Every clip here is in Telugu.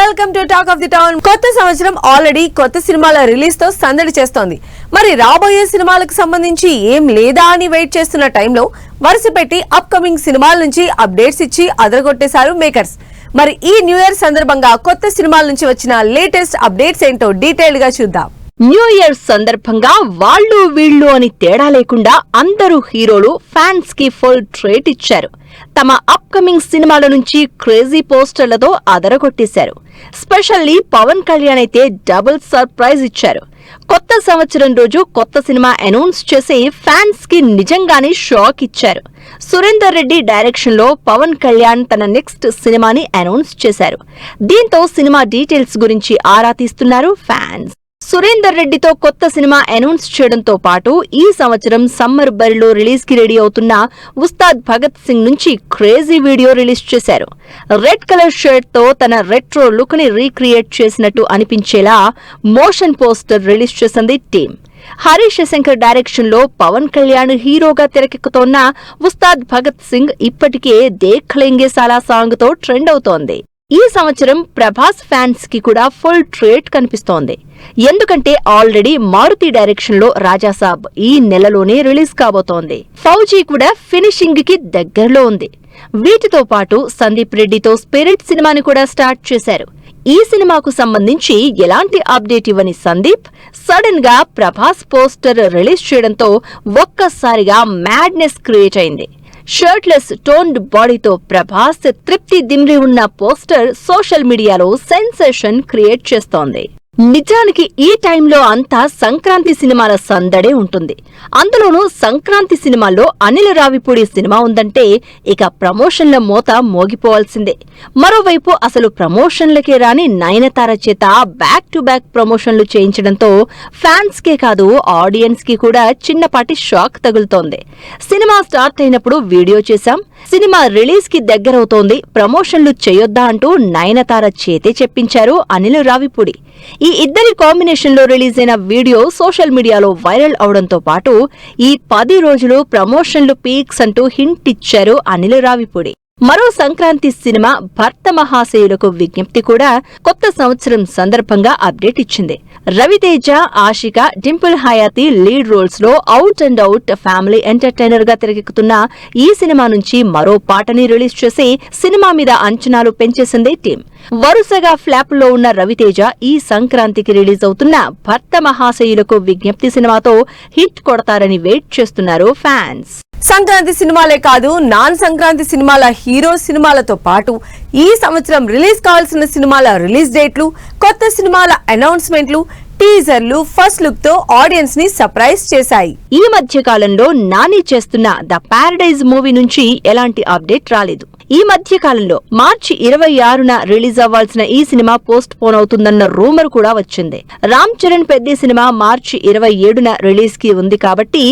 Welcome to talk of the town. కొత్త సంవత్సరం ఆల్రెడీ కొత్త సినిమాల రిలీజ్ తో సందడి చేస్తోంది. మరి రాబోయే సినిమాలకు సంబంధించి ఏం లేదా అని వెయిట్ చేస్తున్న టైంలో వరుస పెట్టి అప్ కమింగ్ సినిమాల నుంచి అప్డేట్స్ ఇచ్చి అదరగొట్టేశారు మేకర్స్. మరి ఈ న్యూ ఇయర్ సందర్భంగా కొత్త సినిమాల నుంచి వచ్చిన లేటెస్ట్ అప్డేట్స్ ఏంటో డీటెయిల్ గా చూద్దాం. న్యూ ఇయర్ సందర్భంగా వాళ్ళు వీళ్ళు అని తేడా లేకుండా అందరూ హీరోలు ఫ్యాన్స్ కి ఫుల్ ట్రీట్ ఇచ్చారు. తమ అప్ కమింగ్ సినిమాల నుంచి క్రేజీ పోస్టర్లతో అదరగొట్టేశారు. స్పెషల్లీ పవన్ కళ్యాణ్ అయితే డబుల్ సర్ప్రైజ్ ఇచ్చారు. కొత్త సంవత్సరం రోజు కొత్త సినిమా అనౌన్స్ చేసి ఫ్యాన్స్ కి నిజంగానే షాక్ ఇచ్చారు. సురేందర్ రెడ్డి డైరెక్షన్ లో పవన్ కళ్యాణ్ తన నెక్స్ట్ సినిమాని అనౌన్స్ చేశారు. దీంతో సినిమా డీటెయిల్స్ గురించి ఆరా తీస్తున్నారు ఫ్యాన్స్. సురేందర్ రెడ్డితో కొత్త సినిమా అనౌన్స్ చేయడంతో పాటు ఈ సంవత్సరం సమ్మర్ బరిలో రిలీజ్ కి రెడీ అవుతున్న ఉస్తాద్ భగత్ సింగ్ నుంచి క్రేజీ వీడియో రిలీజ్ చేశారు. రెడ్ కలర్ షర్ట్ తో తన రెట్రో లుక్ ని రీక్రియేట్ చేసినట్టు అనిపించేలా మోషన్ పోస్టర్ రిలీజ్ చేసింది టీం. హరీష్ శంకర్ డైరెక్షన్ లో పవన్ కళ్యాణ్ హీరోగా తెరకెక్కుతోన్న ఉస్తాద్ భగత్ సింగ్ ఇప్పటికే దేఖ్ లేంగే సాలా సాంగ్ తో ట్రెండ్ అవుతోంది. ఈ సంవత్సరం ప్రభాస్ ఫ్యాన్స్ కి కూడా ఫుల్ ట్రీట్ కనిపిస్తోంది. ఎందుకంటే ఆల్రెడీ మారుతి డైరెక్షన్ లో రాజాసాబ్ ఈ నెలలోనే రిలీజ్ కాబోతోంది. ఫౌజీ కూడా ఫినిషింగ్ కి దగ్గరలో ఉంది. వీటితో పాటు సందీప్ రెడ్డితో స్పిరిట్ సినిమాని కూడా స్టార్ట్ చేశారు. ఈ సినిమాకు సంబంధించి ఎలాంటి అప్డేట్ ఇవ్వని సందీప్ సడన్ గా ప్రభాస్ పోస్టర్ రిలీజ్ చేయడంతో ఒక్కసారిగా మ్యాడ్నెస్ క్రియేట్ అయింది. షర్ట్లెస్ టోన్డ్ బాడీతో ప్రభాస్ తృప్తి దిమ్రి ఉన్న పోస్టర్ సోషల్ మీడియాలో సెన్సేషన్ క్రియేట్ చేస్తోంది. నిజానికి ఈ టైంలో అంతా సంక్రాంతి సినిమాల సందడే ఉంటుంది. అందులోనూ సంక్రాంతి సినిమాల్లో అనిల్ రావిపూడి సినిమా ఉందంటే ఇక ప్రమోషన్ల మోత మోగిపోవాల్సిందే. మరోవైపు అసలు ప్రమోషన్లకే రాని నయనతార చేత బ్యాక్ టు బ్యాక్ ప్రమోషన్లు చేయించడంతో ఫ్యాన్స్ కే కాదు ఆడియన్స్ కి కూడా చిన్నపాటి షాక్ తగులుతోంది. సినిమా స్టార్ట్ అయినప్పుడు వీడియో చేశాం, సినిమా రిలీజ్ కి దగ్గరవుతోంది, ప్రమోషన్లు చేయొద్దా అంటూ నయనతార చేతే చెప్పించారు అనిల్ రావిపూడి. ఈ ఇద్దరి కాంబినేషన్ లో రిలీజ్ అయిన వీడియో సోషల్ మీడియాలో వైరల్ అవడంతో పాటు ఈ 10 రోజులు ప్రమోషన్లు పీక్స్ అంటూ హింట్ ఇచ్చారు అనిల్ రావిపూడి. మరో సంక్రాంతి సినిమా భర్త మహాశయులకు విజ్ఞప్తి కూడా కొత్త సంవత్సరం సందర్భంగా అప్డేట్ ఇచ్చింది. రవితేజ, ఆషిక, డింపుల్ హయాతి లీడ్ రోల్స్ లో out and out family entertainer గా తెరకెక్కుతున్న ఈ సినిమా నుంచి మరో పాటని రిలీజ్ చేసి సినిమా మీద అంచనాలు పెంచేసింది టీం. వరుసగా ఫ్లాప్ లో ఉన్న రవితేజ ఈ సంక్రాంతికి రిలీజ్ అవుతున్న భర్త మహాశయులకు విజ్ఞప్తి సినిమాతో హిట్ కొడతారని వెయిట్ చేస్తున్నారు ఫ్యాన్స్. సంక్రాంతి సినిమాలే కాదు, నాన్ సంక్రాంతి సినిమాల హీరో సినిమాలతో పాటు ఈ సంవత్సరం రిలీజ్ కావాల్సిన సినిమాల రిలీజ్ డేట్లు, కొత్త సినిమాల అనౌన్స్మెంట్లు, టీజర్లు, ఫస్ట్ లుక్ తో ఆడియన్స్ ని సర్ప్రైజ్ చేశాయి. ఈ మధ్య కాలంలో నాని చేస్తున్న ద పారడైజ్ మూవీ నుంచి ఎలాంటి అప్డేట్ రాలేదు. ఈ మధ్య కాలంలో మార్చి 26న రిలీజ్ అవ్వాల్సిన ఈ సినిమా పోస్ట్ పోన్ అవుతుందన్న రూమర్ కూడా వచ్చింది. రామ్ చరణ్ పెద్ద సినిమా మార్చి 27న రిలీజ్ కి ఉంది కాబట్టి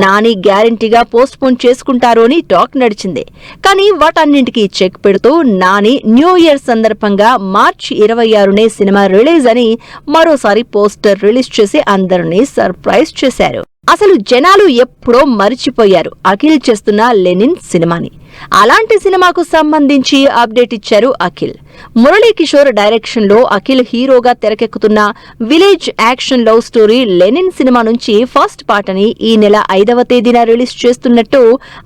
నాని గ్యారంటీగా పోస్ట్ పోన్ చేసుకుంటారు అని టాక్ నడిచింది. కానీ వాటన్నింటికి చెక్ పెడుతూ నాని న్యూ ఇయర్ సందర్భంగా మార్చి 26నే సినిమా రిలీజ్ అని మరోసారి పోస్టర్ రిలీజ్ చేసి అందరినీ సర్ప్రైజ్ చేశారు. అసలు జనాలు ఎప్పుడో మరిచిపోయారు అఖిల్ చేస్తున్న లెనిన్ సినిమాని. అలాంటి సినిమాకు సంబంధించి అప్డేట్ ఇచ్చారు అఖిల్. మురళీకిషోర్ డైరెక్షన్ లో అఖిల్ హీరోగా తెరకెక్కుతున్న village action love story Lenin సినిమా నుంచి ఫస్ట్ పాటని ఈ నెల 5వ తేదీన రిలీజ్ చేస్తున్నట్టు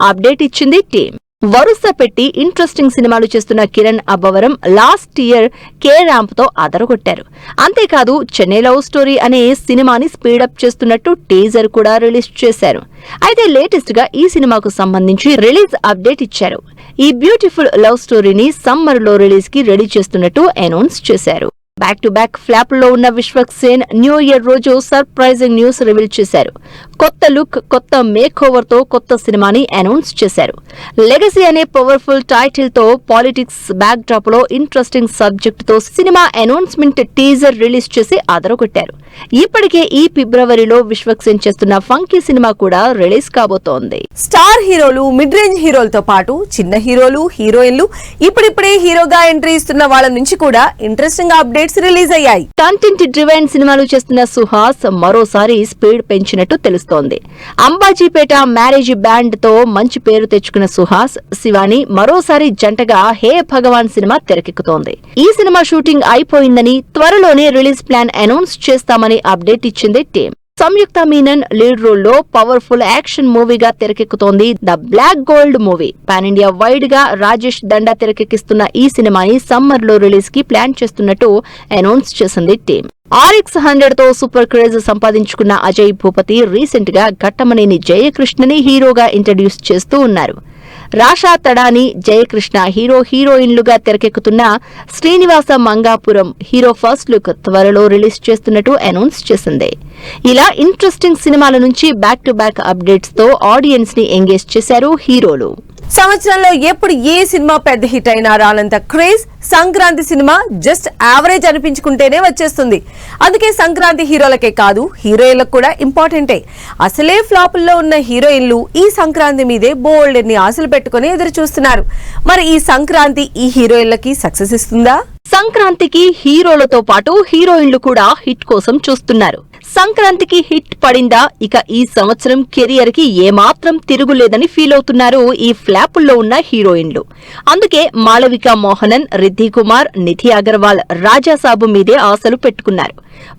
అప్డేట్ ఇచ్చింది టీం. వరుస పెట్టి ఇంట్రెస్టింగ్ సినిమాలు చేస్తున్న Kiran Abbavaram last year K ramp తో అదరగొట్టారు. అంతేకాదు చెన్నై లవ్ స్టోరీ అనే సినిమాని స్పీడప్ చేస్తున్నట్టు టీజర్ కూడా రిలీజ్ చేశారు. అయితే లేటెస్ట్ గా ఈ సినిమాకు సంబంధించి రిలీజ్ అప్డేట్ ఇచ్చారు. ఈ బ్యూటిఫుల్ లవ్ స్టోరీని సమ్మర్ లో రిలీజ్ కి రెడీ చేస్తున్నట్టు అనౌన్స్ చేశారు. బ్యాక్ టు బ్యాక్ ఫ్లాప్ లో ఉన్న విశ్వక్ సేన్ న్యూ ఇయర్ రోజు సర్ప్రైజింగ్ న్యూస్ రివీల్ చేశారు. కొత్త లుక్, కొత్త మేక్ ఓవర్ తో కొత్త సినిమాని అనౌన్స్ చేశారు. లెగసీ అనే పవర్ఫుల్ టైటిల్ తో పాలిటిక్స్ బ్యాక్ డ్రాప్ లో ఇంట్రెస్టింగ్ సబ్జెక్ట్ తో సినిమా అనౌన్స్మెంట్ టీజర్ రిలీజ్ చేసి అదరగొట్టారు. ఇప్పటికే ఈ ఫిబ్రవరిలో విశ్వక్ సేన్ చేస్తున్న ఫంకీ సినిమా కూడా రిలీజ్ కాబోతోంది. స్టార్ హీరోలు, మిడ్ రేంజ్ హీరోలతో పాటు చిన్న హీరోలు, హీరోయిన్లు, ఇప్పుడిప్పుడే హీరోగా ఎంట్రీ ఇస్తున్న వాళ్ళ నుంచి కూడా ఇంట్రెస్టింగ్ అప్డేట్స్ రిలీజ్ అయ్యాయి. కంటెంట్ డ్రివెన్ సినిమాలు చేస్తున్న సుహాస్ మరోసారి స్పీడ్ పెంచినట్టు తెలుస్తుంది. నటిస్తోంది. అంబాజీపేట మ్యారేజ్ బ్యాండ్ తో మంచి పేరు తెచ్చుకున్న సుహాస్, శివాని మరోసారి జంటగా హే భగవాన్ సినిమా తెరకెక్కుతోంది. ఈ సినిమా షూటింగ్ అయిపోయిందని, త్వరలోనే రిలీజ్ ప్లాన్ అనౌన్స్ చేస్తామని అప్డేట్ ఇచ్చింది team. Samyuktha Menon lead role లో పవర్ఫుల్ యాక్షన్ మూవీగా తెరకెక్కుతోంది the black gold movie. Pan India wide గా రాజేష్ దండా తెరకెక్కిస్తున్న ఈ సినిమాని సమ్మర్ లో రిలీజ్ కి ప్లాన్ చేస్తున్నట్టు అనౌన్స్ చేసింది టీం. RX-100 తో సూపర్ క్రేజ్ సంపాదించుకున్న అజయ్ భూపతి రీసెంట్ గా ఘట్టమనేని జయకృష్ణని హీరోగా ఇంట్రడ్యూస్ చేస్తూ ఉన్నారు. రాషా తడాని, జయకృష్ణ హీరోయిన్లుగా తెరకెక్కుతున్న Srinivasa Mangapuram hero first look త్వరలో రిలీజ్ చేస్తున్నట్టు అనౌన్స్ చేసింది. ఇలా ఇంట్రెస్టింగ్ సినిమాల నుంచి బ్యాక్ టు బ్యాక్ అప్డేట్స్ తో ఆడియన్స్ ని ఎంగేజ్ చేశారు హీరోలు. సంవత్సరంలో ఎప్పుడు ఏ సినిమా పెద్ద హిట్ అయినా రానంత craze Sankranti cinema just average అనిపించుకుంటేనే వచ్చేస్తుంది. అందుకే సంక్రాంతి హీరోలకే కాదు హీరోయిన్లకు కూడా ఇంపార్టెంటే. అసలే ఫ్లాపుల్లో ఉన్న హీరోయిన్లు ఈ సంక్రాంతి మీదే బోల్డ్ ఎన్ని ఆశలు పెట్టుకుని ఎదురు చూస్తున్నారు. మరి ఈ సంక్రాంతి ఈ హీరోయిన్లకి సక్సెస్ ఇస్తుందా? సంక్రాంతికి హీరోలతో పాటు హీరోయిన్లు కూడా హిట్ కోసం చూస్తున్నారు. సంక్రాంతికి హిట్ పడిందా, ఇక ఈ సంవత్సరం కెరియర్ కి ఏమాత్రం తిరుగులేదని ఫీల్ అవుతున్నారు ఈ ఫ్లాపుల్లో ఉన్న హీరోయిన్లు. అందుకే మాళవిక మోహనన్, రిద్ధి కుమార్, నిధి అగర్వాల్ రాజాసాబు మీదే ఆశలు పెట్టుకున్నారు.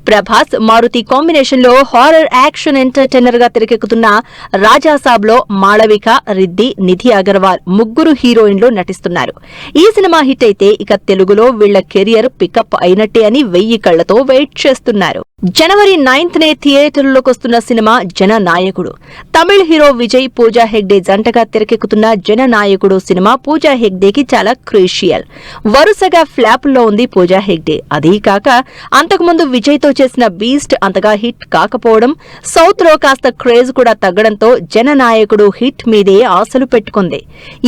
ప్రభాస్, మారుతి కాంబినేషన్ లో హారర్ యాక్షన్ ఎంటర్టైనర్ గా తెరకెక్కుతున్న రాజాసాబ్ లో మాళవిక, రిద్ధి, నిధి అగర్వాల్ ముగ్గురు హీరోయిన్లు నటిస్తున్నారు. ఈ సినిమా హిట్ అయితే ఇక తెలుగులో వీళ్ల కెరియర్ పికప్ అయినట్టే అని 1000 కళ్లతో వెయిట్ చేస్తున్నారు. జనవరి 9th థియేటర్లోకి వస్తున్న సినిమా జననాయకుడు. తమిళ హీరో విజయ్, పూజా హెగ్డే జంటగా తెరకెక్కుతున్న జననాయకుడు సినిమా పూజా హెగ్డేకి చాలా క్రూషియల్. వరుసగా ఫ్లాపుల్లో ఉంది పూజా హెగ్డే. అదీ కాక అంతకుముందు విజయ్ తో చేసిన బీస్ట్ అంతగా హిట్ కాకపోవడం, సౌత్ లో కాస్త క్రేజ్ కూడా తగ్గడంతో జననాయకుడు హిట్ మీదే ఆశలు పెట్టుకుంది.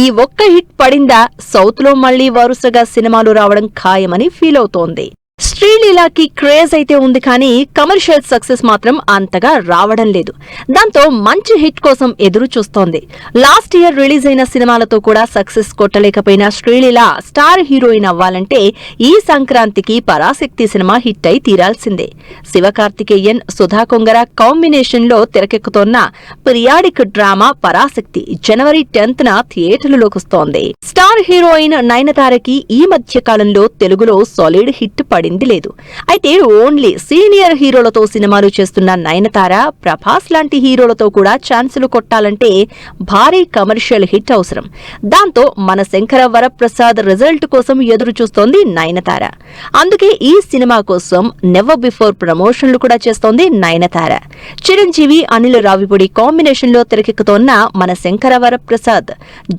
ఈ ఒక్క హిట్ పడిందా, సౌత్ లో మళ్లీ వరుసగా సినిమాలు రావడం ఖాయమని ఫీల్ అవుతోంది. శ్రీలీలాకి క్రేజ్ అయితే ఉంది కానీ కమర్షియల్ సక్సెస్ మాత్రం అంతగా రావడం లేదు. దాంతో మంచి హిట్ కోసం ఎదురు చూస్తోంది. లాస్ట్ ఇయర్ రిలీజ్ అయిన సినిమాలతో కూడా సక్సెస్ కొట్టలేకపోయిన శ్రీలీల స్టార్ హీరోయిన్ అవ్వాలంటే ఈ సంక్రాంతికి పరాశక్తి సినిమా హిట్ అయి తీరాల్సిందే. శివకార్తికేయన్, సుధా కొంగర కాంబినేషన్ లో తెరకెక్కుతోన్న పిరియాడిక్ డ్రామా పరాశక్తి జనవరి 10th థియేటర్లలోకి వస్తోంది. స్టార్ హీరోయిన్ నయనతారకి ఈ మధ్య కాలంలో తెలుగులో సాలిడ్ హిట్ పడింది లేదు. అయితే ఓన్లీ సీనియర్ హీరోలతో సినిమాలు చేస్తున్న నయనతార, ప్రభాస్ లాంటి హీరోలతో కూడా ఛాన్సులు కొట్టాలంటే భారీ కమర్షియల్ హిట్ అవసరం. దాంతో మన శంకర వరప్రసాద్ రిజల్ట్ కోసం ఎదురు చూస్తోంది నయనతార. అందుకే ఈ సినిమా కోసం నెవర్ బిఫోర్ ప్రమోషన్లు కూడా చేస్తోంది నయనతార. చిరంజీవి, అనిల్ రావిపూడి కాంబినేషన్ లో తెరకెక్కుతోన్న మన శంకర వరప్రసాద్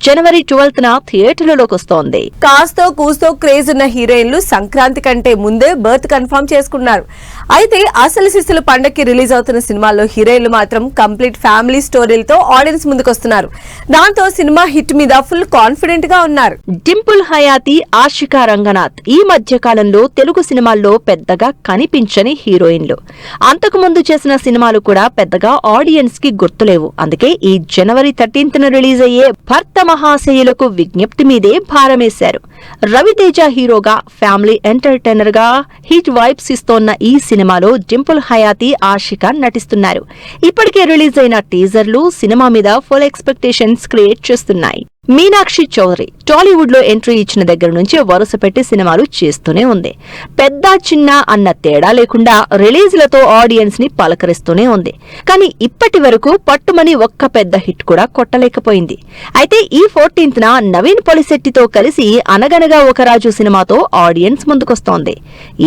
జనవరి 12th థియేటర్లలోకి వస్తోంది. కాస్తో కూస్తో క్రేజ్ ఉన్న హీరోయిన్లు సంక్రాంతి కంటే ముందే బర్త్ కన్ఫర్మ్ చేసుకున్నారు. అయితే అసలు శిశుల పండక్కి రిలీజ్ అవుతున్న సినిమాల్లో హీరోయిన్లు మాత్రం కంప్లీట్ ఫ్యామిలీ స్టోరీలతో ఆడియన్స్ ముందుకొస్తున్నారు. దాంతో సినిమా హిట్ మీద ఫుల్ కాన్ఫిడెంట్ గా ఉన్నారు. డింపుల్ హయాతి, ఆషికా రంగనాథ్ ఈ మధ్య కాలంలో తెలుగు సినిమాల్లో పెద్దగా కనిపించని హీరోయిన్లు. అంతకుముందు చేసిన సినిమాలు కూడా పెద్దగా ఆడియన్స్ కి గుర్తులేవు. అందుకే ఈ జనవరి 13th రిలీజ్ అయ్యే భర్త మహాశయులకు విజ్ఞప్తి మీదే భారమేశారు. రవితేజ హీరోగా ఫ్యామిలీ ఎంటర్టైనర్ గా హిట్ వైబ్స్ ఇస్తోన్న ఈ సినిమాలో డింపుల్ హయాతి, ఆషికా నటిస్తున్నారు. ఇప్పటికే రిలీజ్ అయిన టీజర్లు సినిమా మీద ఫుల్ ఎక్స్పెక్టేషన్స్ క్రియేట్ చేస్తున్నాయి. మీనాక్షి చౌదరి టాలీవుడ్ లో ఎంట్రీ ఇచ్చిన దగ్గర నుంచి వరుస పెట్టి సినిమాలు చేస్తూనే ఉంది. పెద్ద చిన్న అన్న తేడా లేకుండా రిలీజ్లతో ఆడియన్స్ ని పలకరిస్తూనే ఉంది. కానీ ఇప్పటి వరకు పట్టుమని ఒక్క పెద్ద హిట్ కూడా కొట్టలేకపోయింది. అయితే ఈ 14th నవీన్ పొలిశెట్టితో కలిసి అనగనగా ఒక రాజు సినిమాతో ఆడియన్స్ ముందుకొస్తోంది.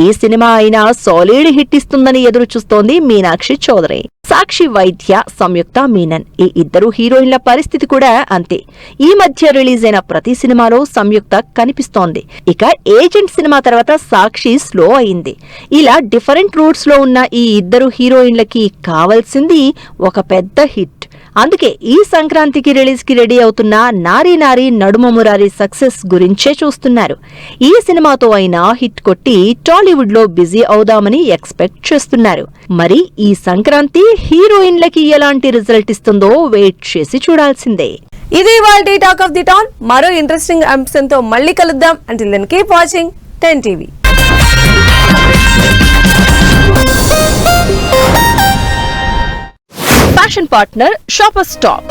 ఈ సినిమా అయినా సాలిడ్ హిట్ ఇస్తుందని ఎదురు చూస్తోంది మీనాక్షి చౌదరి. సాక్షి వైద్య, సంయుక్త మీనన్ ఈ ఇద్దరు హీరోయిన్ల పరిస్థితి కూడా అంతే. ఈ మధ్య రిలీజ్ అయిన ప్రతి సినిమాలో సంయుక్త కనిపిస్తోంది. ఇక ఏజెంట్ సినిమా తర్వాత సాక్షి స్లో అయింది. ఇలా డిఫరెంట్ రూట్స్ లో ఉన్న ఈ ఇద్దరు హీరోయిన్లకి కావాల్సింది ఒక పెద్ద హిట్. అందుకే ఈ సంక్రాంతికి రిలీజ్ కి రెడీ అవుతున్న నారీ నారీ నడుమ మురారి సక్సెస్ గురించే చూస్తున్నారు. ఈ సినిమాతో అయినా హిట్ కొట్టి టాలీవుడ్ లో బిజీ అవుదామని ఎక్స్పెక్ట్ చేస్తున్నారు. మరి ఈ సంక్రాంతి హీరోయిన్లకి ఎలాంటి రిజల్ట్ ఇస్తుందో వెయిట్ చేసి చూడాల్సిందే. ఇది ఇవాల్టి టాక్ ఆఫ్ ది టౌన్. మరో ఇంట్రెస్టింగ్ అంశంతో మళ్ళీ కలుద్దాం. Until then keep watching 10 TV. Fashion partner shopper stop.